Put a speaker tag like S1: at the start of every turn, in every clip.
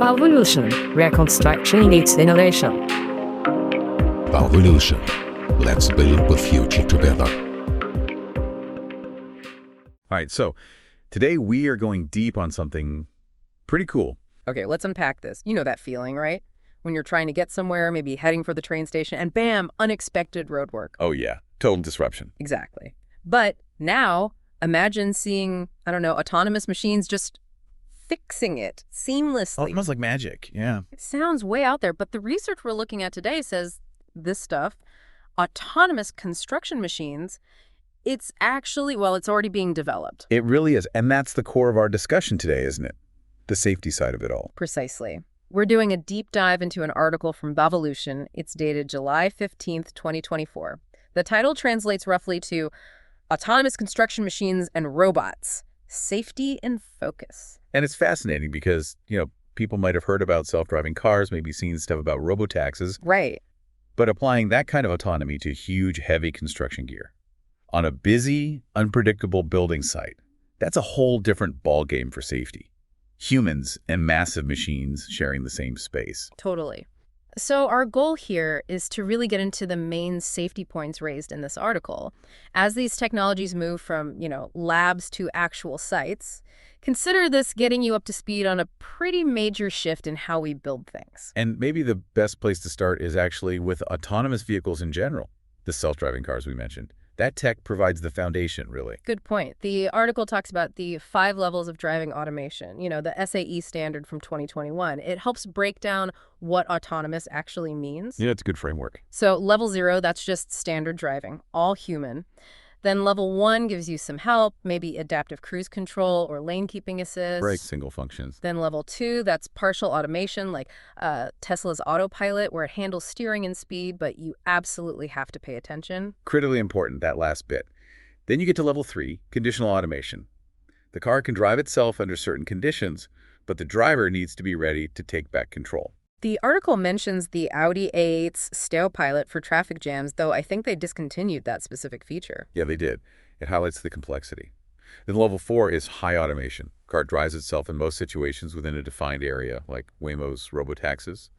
S1: Valvolution, where construction meets innovation.
S2: Valvolution. Let's build the future together.
S3: All right, so today we are going deep on something pretty cool.
S4: Okay, let's unpack this. You know that feeling, right? When you're trying to get somewhere, maybe heading for the train station, and bam, unexpected roadwork.
S3: Oh yeah, total disruption.
S4: Exactly. But now, imagine seeing, I don't know, autonomous machines just fixing it seamlessly.
S3: Almost like magic, yeah.
S4: It sounds way out there, but the research we're looking at today says this stuff, autonomous construction machines, it's actually, well, it's already being developed.
S3: It really is, and that's the core of our discussion today, isn't it? The safety side of it all.
S4: Precisely. We're doing a deep dive into an article from Valvolution. It's dated July 15th, 2024. The title translates roughly to Autonomous Construction Machines and Robots, Safety in Focus.
S3: And it's fascinating because, people might have heard about self-driving cars, maybe seen stuff about robotaxis.
S4: Right.
S3: But applying that kind of autonomy to huge, heavy construction gear on a busy, unpredictable building site, that's a whole different ballgame for safety. Humans and massive machines sharing the same space.
S4: Totally. So our goal here is to really get into the main safety points raised in this article. As these technologies move from, labs to actual sites, consider this getting you up to speed on a pretty major shift in how we build things.
S3: And maybe the best place to start is actually with autonomous vehicles in general, the self-driving cars we mentioned. That tech provides the foundation, really.
S4: Good point. The article talks about the 5 levels of driving automation, the SAE standard from 2021. It helps break down what autonomous actually means.
S3: Yeah, it's a good framework.
S4: So level 0, that's just standard driving, all human. Then level 1 gives you some help, maybe adaptive cruise control or lane keeping assist.
S3: Brake single functions.
S4: Then level 2, that's partial automation, like Tesla's autopilot, where it handles steering and speed, but you absolutely have to pay attention.
S3: Critically important, that last bit. Then you get to level 3, conditional automation. The car can drive itself under certain conditions, but the driver needs to be ready to take back control.
S4: The article mentions the Audi A8's Steo Pilot for traffic jams, though I think they discontinued that specific feature.
S3: Yeah, they did. It highlights the complexity. Then level 4 is high automation. Car drives itself in most situations within a defined area, like Waymo's robotaxis.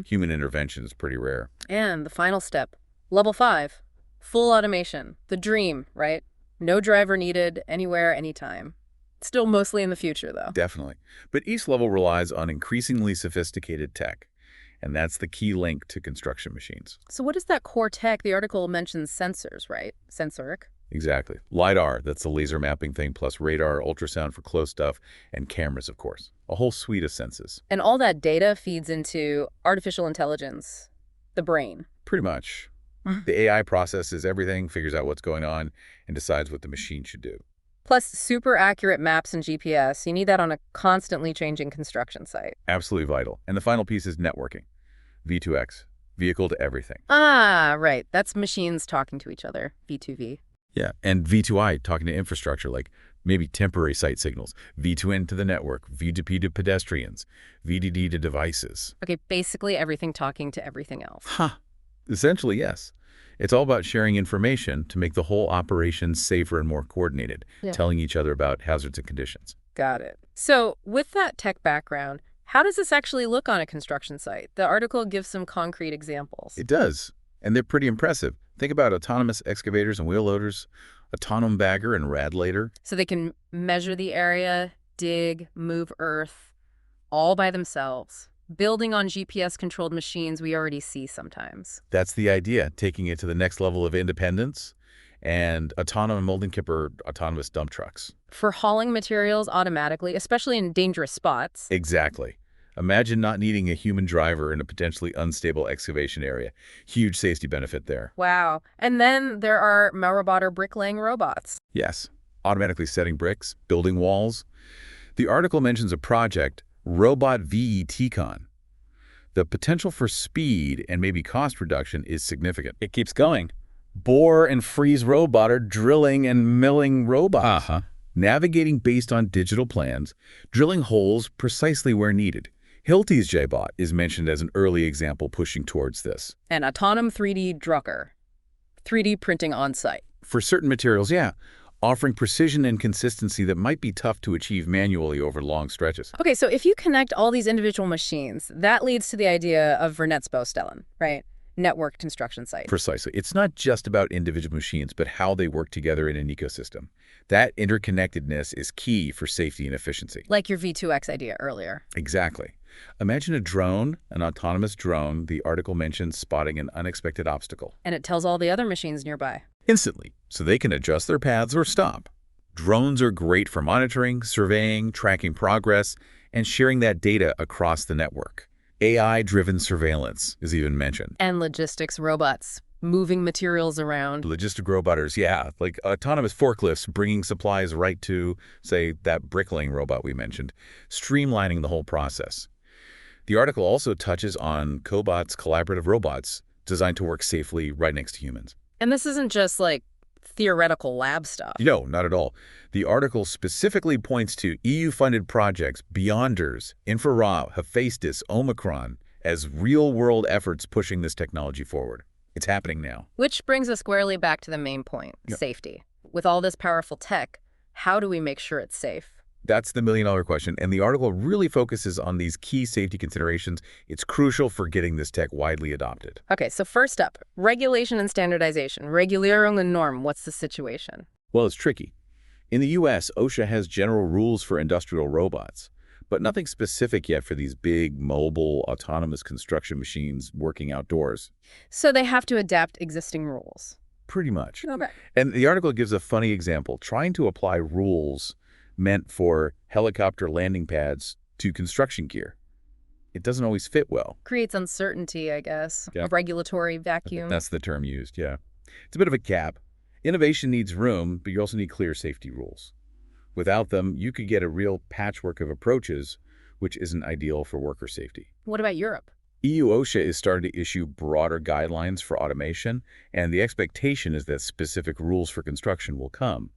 S3: Human intervention is pretty rare.
S4: And the final step, level 5, full automation. The dream, right? No driver needed, anywhere, anytime. Still mostly in the future, though.
S3: Definitely. But each level relies on increasingly sophisticated tech. And that's the key link to construction machines.
S4: So what is that core tech? The article mentions sensors, right? Sensoric?
S3: Exactly. LiDAR, that's the laser mapping thing, plus radar, ultrasound for close stuff, and cameras, of course. A whole suite of senses.
S4: And all that data feeds into artificial intelligence, the brain.
S3: Pretty much. The AI processes everything, figures out what's going on, and decides what the machine should do.
S4: Plus super accurate maps and GPS. You need that on a constantly changing construction site.
S3: Absolutely vital. And the final piece is networking. V2X, vehicle to everything.
S4: Ah, right. That's machines talking to each other, V2V.
S3: Yeah, and V2I, talking to infrastructure, like maybe temporary site signals. V2N to the network, V2P to pedestrians, VDD to devices.
S4: Okay, basically everything talking to everything else.
S3: Essentially, yes. It's all about sharing information to make the whole operation safer and more coordinated, telling each other about hazards and conditions.
S4: Got it. So with that tech background, how does this actually look on a construction site? The article gives some concrete examples.
S3: It does, and they're pretty impressive. Think about autonomous excavators and wheel loaders, autonomous bagger and radlator.
S4: So they can measure the area, dig, move earth, all by themselves. Building on GPS-controlled machines we already see sometimes.
S3: That's the idea, taking it to the next level of independence, and autonomous molding kit or autonomous dump trucks.
S4: For hauling materials automatically, especially in dangerous spots.
S3: Exactly. Imagine not needing a human driver in a potentially unstable excavation area. Huge safety benefit there.
S4: Wow. And then there are Mauerbotter bricklaying robots.
S3: Yes. Automatically setting bricks, building walls. The article mentions a project, Robot VETcon. The potential for speed and maybe cost reduction is significant. It keeps going. Bore and freeze robot are drilling and milling robots. Navigating based on digital plans, drilling holes precisely where needed. Hilti's J-Bot is mentioned as an early example pushing towards this.
S4: And Autonom 3D Drucker, 3D printing on-site.
S3: For certain materials, yeah. offering precision and consistency that might be tough to achieve manually over long stretches.
S4: Okay, so if you connect all these individual machines, that leads to the idea of Vernetzbostellen, right? Networked construction site.
S3: Precisely. It's not just about individual machines, but how they work together in an ecosystem. That interconnectedness is key for safety and efficiency.
S4: Like your V2X idea earlier.
S3: Exactly. Imagine a drone, an autonomous drone, the article mentions spotting an unexpected obstacle.
S4: And it tells all the other machines nearby.
S3: Instantly, so they can adjust their paths or stop. Drones are great for monitoring, surveying, tracking progress, and sharing that data across the network. AI-driven surveillance is even mentioned.
S4: And logistics robots, moving materials around.
S3: Logistic robots, yeah, like autonomous forklifts bringing supplies right to, say, that bricklaying robot we mentioned, streamlining the whole process. The article also touches on cobots, collaborative robots, designed to work safely right next to humans.
S4: And this isn't just like theoretical lab stuff.
S3: No, not at all. The article specifically points to EU-funded projects, Beyonders, Infra, Hephaestus, Omicron, as real-world efforts pushing this technology forward. It's happening now.
S4: Which brings us squarely back to the main point, safety. With all this powerful tech, how do we make sure it's safe?
S3: That's the million-dollar question, and the article really focuses on these key safety considerations. It's crucial for getting this tech widely adopted.
S4: Okay, so first up, regulation and standardization. Regulierung und Norm, what's the situation?
S3: Well, it's tricky. In the U.S., OSHA has general rules for industrial robots, but nothing specific yet for these big, mobile, autonomous construction machines working outdoors.
S4: So they have to adapt existing rules.
S3: Pretty much.
S4: Okay.
S3: And the article gives a funny example, trying to apply rules meant for helicopter landing pads to construction gear. It doesn't always fit well.
S4: Creates uncertainty, I guess.
S3: Yeah.
S4: A regulatory vacuum.
S3: That's the term used, yeah. It's a bit of a gap. Innovation needs room, but you also need clear safety rules. Without them, you could get a real patchwork of approaches, which isn't ideal for worker safety.
S4: What about Europe?
S3: EU OSHA is starting to issue broader guidelines for automation, and the expectation is that specific rules for construction will come.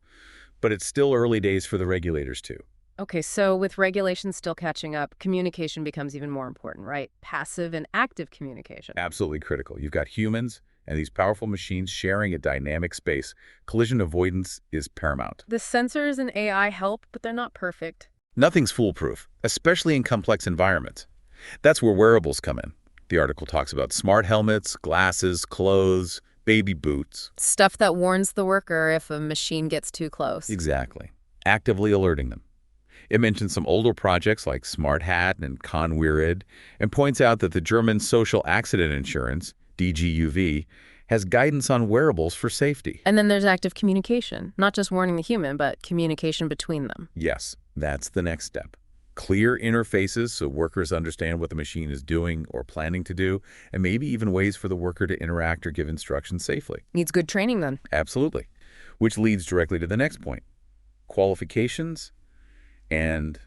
S3: But it's still early days for the regulators, too.
S4: Okay, so with regulations still catching up, communication becomes even more important, right? Passive and active communication.
S3: Absolutely critical. You've got humans and these powerful machines sharing a dynamic space. Collision avoidance is paramount.
S4: The sensors and AI help, but they're not perfect.
S3: Nothing's foolproof, especially in complex environments. That's where wearables come in. The article talks about smart helmets, glasses, clothes, baby boots.
S4: Stuff that warns the worker if a machine gets too close.
S3: Exactly. Actively alerting them. It mentions some older projects like Smart Hat and Conwirid, and points out that the German Social Accident Insurance, DGUV, has guidance on wearables for safety.
S4: And then there's active communication, not just warning the human, but communication between them.
S3: Yes, that's the next step. Clear interfaces so workers understand what the machine is doing or planning to do, and maybe even ways for the worker to interact or give instructions safely.
S4: Needs good training then.
S3: Absolutely. Which leads directly to the next point. Qualifications and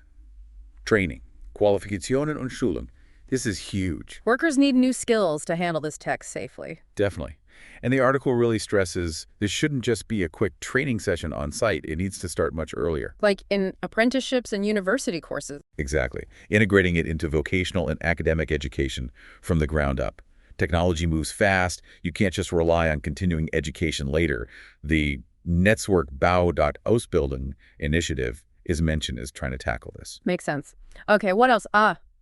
S3: training. Qualifikationen und Schulung. This is huge.
S4: Workers need new skills to handle this tech safely.
S3: Definitely. And the article really stresses this shouldn't just be a quick training session on site. It needs to start much earlier.
S4: Like in apprenticeships and university courses.
S3: Exactly. Integrating it into vocational and academic education from the ground up. Technology moves fast. You can't just rely on continuing education later. The Netzwerkbau.Ausbildung initiative is mentioned as trying to tackle this.
S4: Makes sense. Okay, what else?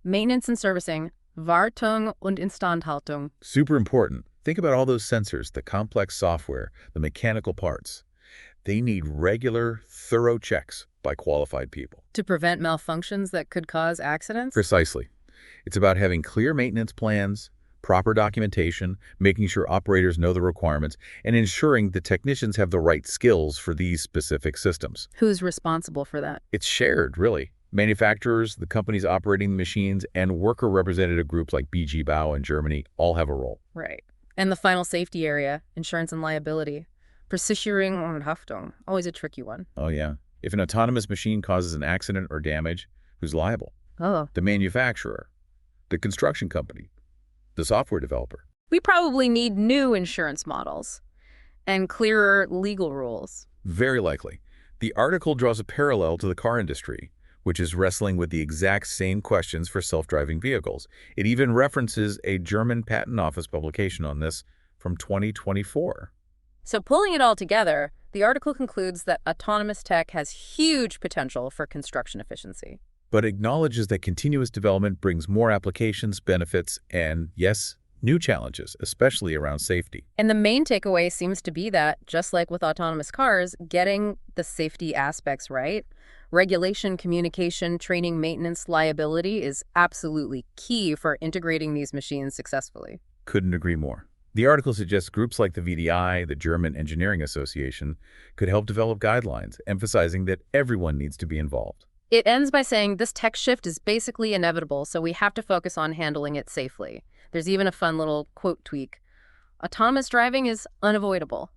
S4: Maintenance and servicing. Wartung und Instandhaltung.
S3: Super important. Think about all those sensors, the complex software, the mechanical parts. They need regular, thorough checks by qualified people.
S4: To prevent malfunctions that could cause accidents?
S3: Precisely. It's about having clear maintenance plans, proper documentation, making sure operators know the requirements, and ensuring the technicians have the right skills for these specific systems.
S4: Who's responsible for that?
S3: It's shared, really. Manufacturers, the companies operating the machines, and worker representative groups like BG Bau in Germany all have a role.
S4: Right. And the final safety area, insurance and liability. Versicherung und Haftung, always a tricky one.
S3: Oh, yeah. If an autonomous machine causes an accident or damage, who's liable?
S4: Oh.
S3: The manufacturer, the construction company, the software developer.
S4: We probably need new insurance models and clearer legal rules.
S3: Very likely. The article draws a parallel to the car industry, which is wrestling with the exact same questions for self-driving vehicles. It even references a German patent office publication on this from 2024.
S4: So pulling it all together, The article concludes that autonomous tech has huge potential for construction efficiency.
S3: But acknowledges that continuous development brings more applications, benefits, and, yes, new challenges, especially around safety.
S4: And the main takeaway seems to be that, just like with autonomous cars, getting the safety aspects right, regulation, communication, training, maintenance, liability is absolutely key for integrating these machines successfully.
S3: Couldn't agree more. The article suggests groups like the VDI, the German Engineering Association, could help develop guidelines, emphasizing that everyone needs to be involved.
S4: It ends by saying this tech shift is basically inevitable, so we have to focus on handling it safely. There's even a fun little quote tweak. Autonomous driving is unavoidable.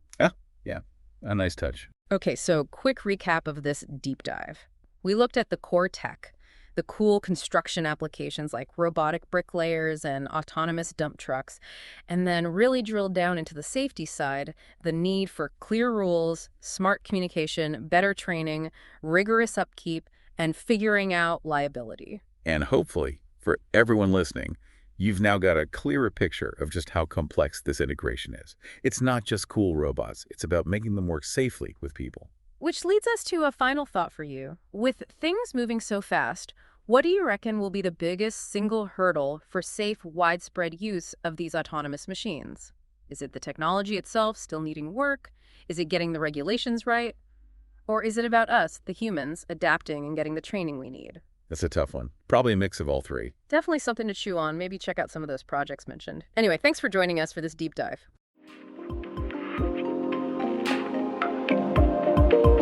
S3: Yeah, a nice touch.
S4: Okay, so quick recap of this deep dive. We looked at the core tech, the cool construction applications like robotic bricklayers and autonomous dump trucks, and then really drilled down into the safety side, the need for clear rules, smart communication, better training, rigorous upkeep, and figuring out liability.
S3: And hopefully, for everyone listening, you've now got a clearer picture of just how complex this integration is. It's not just cool robots. It's about making them work safely with people.
S4: Which leads us to a final thought for you. With things moving so fast, what do you reckon will be the biggest single hurdle for safe, widespread use of these autonomous machines? Is it the technology itself still needing work? Is it getting the regulations right? Or is it about us, the humans, adapting and getting the training we need?
S3: That's a tough one. Probably a mix of all three.
S4: Definitely something to chew on. Maybe check out some of those projects mentioned. Anyway, thanks for joining us for this deep dive.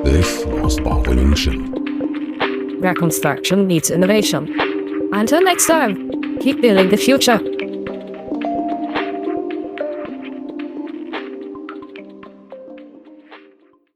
S2: This was Bauvolution.
S1: Where construction meets innovation. Until next time, keep building the future.